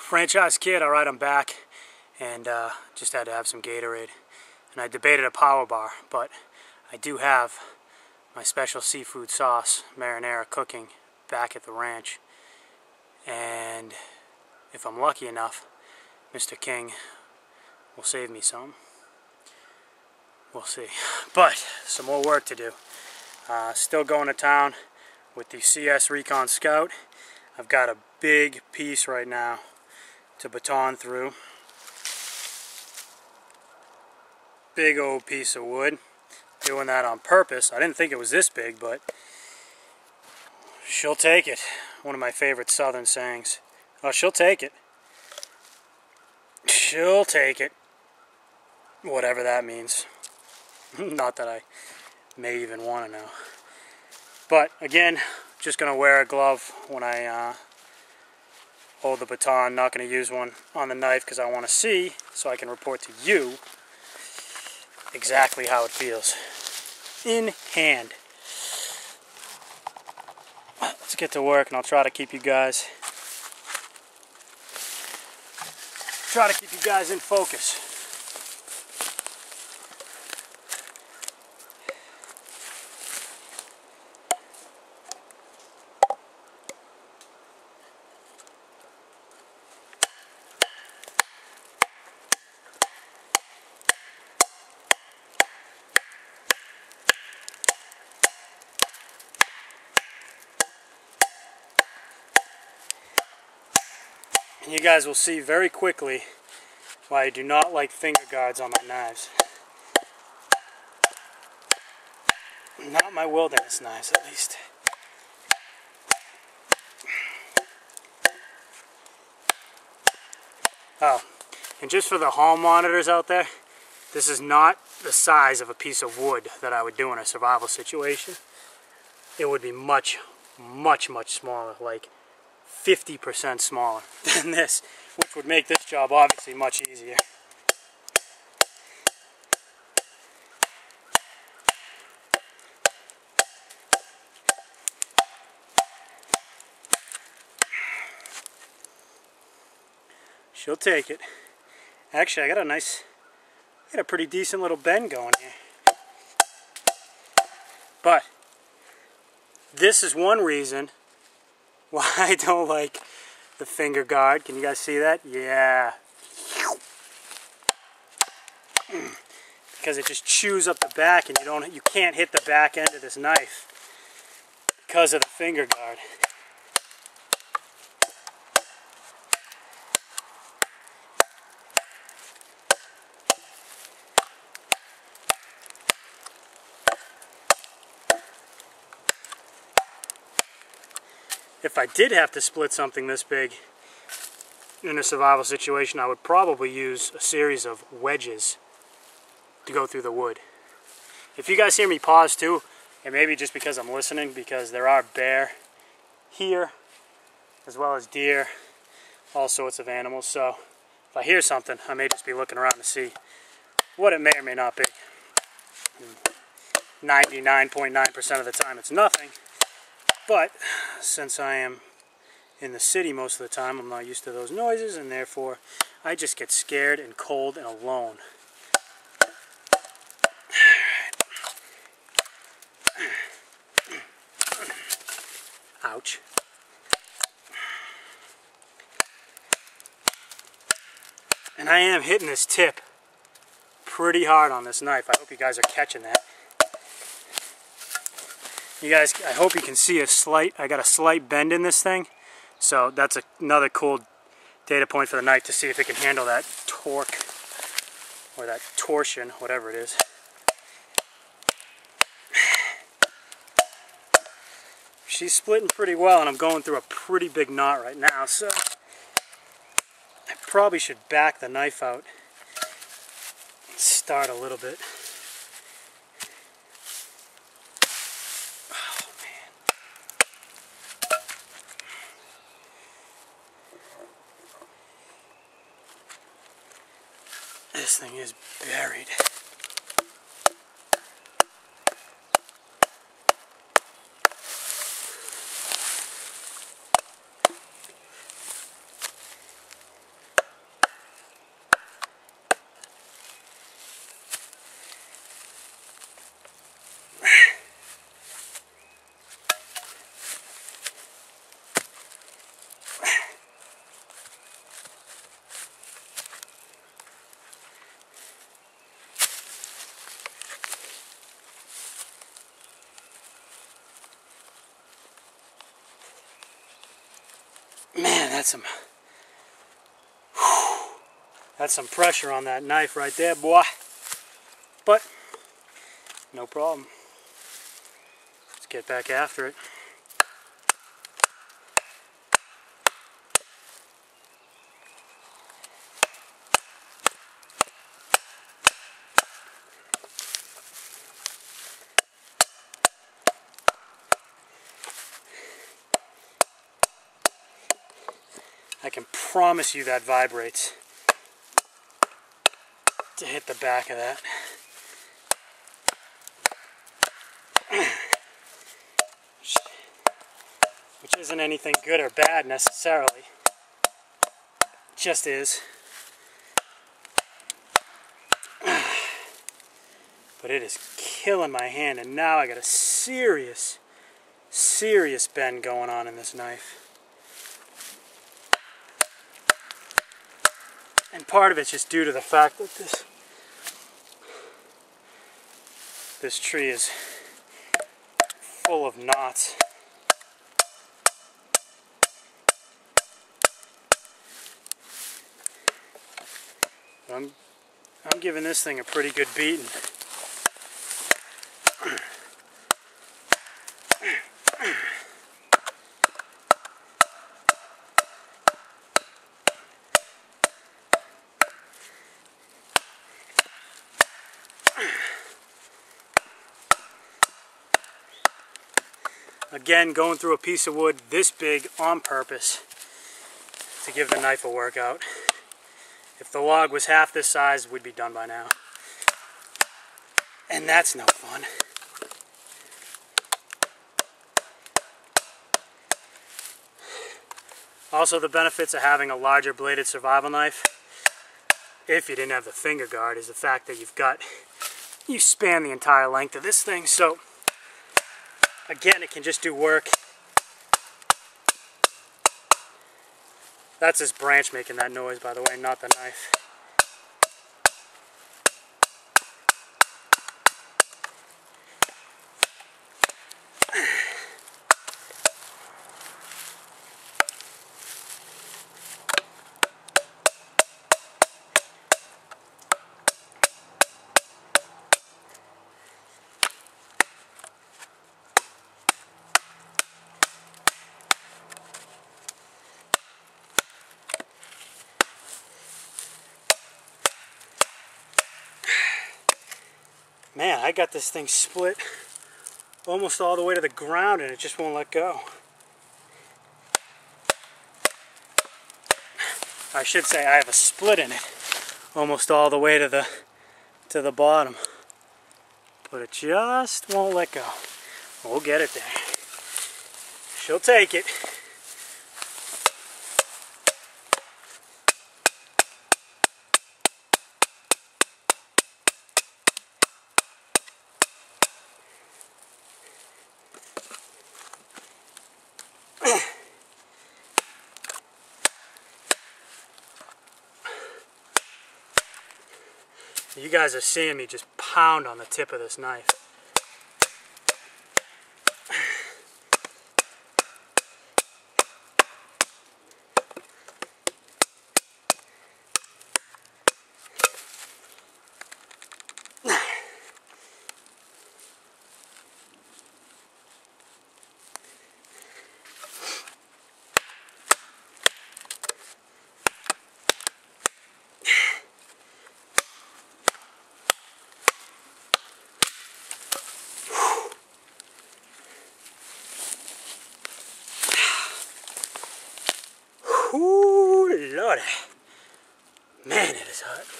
Franchise kid, alright, I'm back, and just had to have some Gatorade. And I debated a power bar, but I do have my special seafood sauce, marinara, cooking back at the ranch. And if I'm lucky enough, Mr. King will save me some. We'll see. But some more work to do. Still going to town with the CS Recon Scout. I've got a big piece right now to baton through. Big old piece of wood. Doing that on purpose. I didn't think it was this big, but she'll take it. One of my favorite southern sayings. Oh, she'll take it. She'll take it. Whatever that means. Not that I may even want to know. But again, just going to wear a glove when I hold the baton. Not going to use one on the knife because I want to see, so I can report to you exactly how it feels. In hand. Let's get to work, and I'll try to keep you guys in focus. And you guys will see very quickly why I do not like finger guards on my knives. Not my wilderness knives, at least. Oh, and just for the hall monitors out there, this is not the size of a piece of wood that I would do in a survival situation. It would be much, much, much smaller, like 50% smaller than this, which would make this job obviously much easier. She'll take it. Actually, I got a pretty decent little bend going here. But this is one reason why I don't like the finger guard. Can you guys see that? Yeah. Because it just chews up the back, and you can't hit the back end of this knife because of the finger guard. If I did have to split something this big in a survival situation, I would probably use a series of wedges to go through the wood. If you guys hear me pause too, it may be just because I'm listening, because there are bear here, as well as deer, all sorts of animals. So if I hear something, I may just be looking around to see what it may or may not be. 99.9% of the time it's nothing. But since I am in the city most of the time, I'm not used to those noises, and therefore I just get scared and cold and alone. Ouch. And I am hitting this tip pretty hard on this knife. I hope you guys are catching that. You guys, I hope you can see I got a slight bend in this thing. So that's another cool data point for the knife to see if it can handle that torque or that torsion, whatever it is. She's splitting pretty well, and I'm going through a pretty big knot right now, so I probably should back the knife out and start a little bit. This thing is buried. Man, that's some pressure on that knife right there, boy. But no problem. Let's get back after it. I can promise you that vibrates to hit the back of that. Which isn't anything good or bad necessarily. It just is. But it is killing my hand, and now I got a serious bend going on in this knife. And part of it's just due to the fact that this tree is full of knots. I'm giving this thing a pretty good beating. Again, going through a piece of wood this big on purpose to give the knife a workout. If the log was half this size, we'd be done by now. And that's no fun. Also, the benefits of having a larger bladed survival knife, if you didn't have the finger guard, is the fact that you span the entire length of this thing. So again, it can just do work. That's this branch making that noise, by the way, not the knife. Man, I got this thing split almost all the way to the ground and it just won't let go. I should say I have a split in it almost all the way to the bottom. But it just won't let go. We'll get it there. She'll take it. You guys are seeing me just pound on the tip of this knife. Ooh, Lordy. Man, it is hot.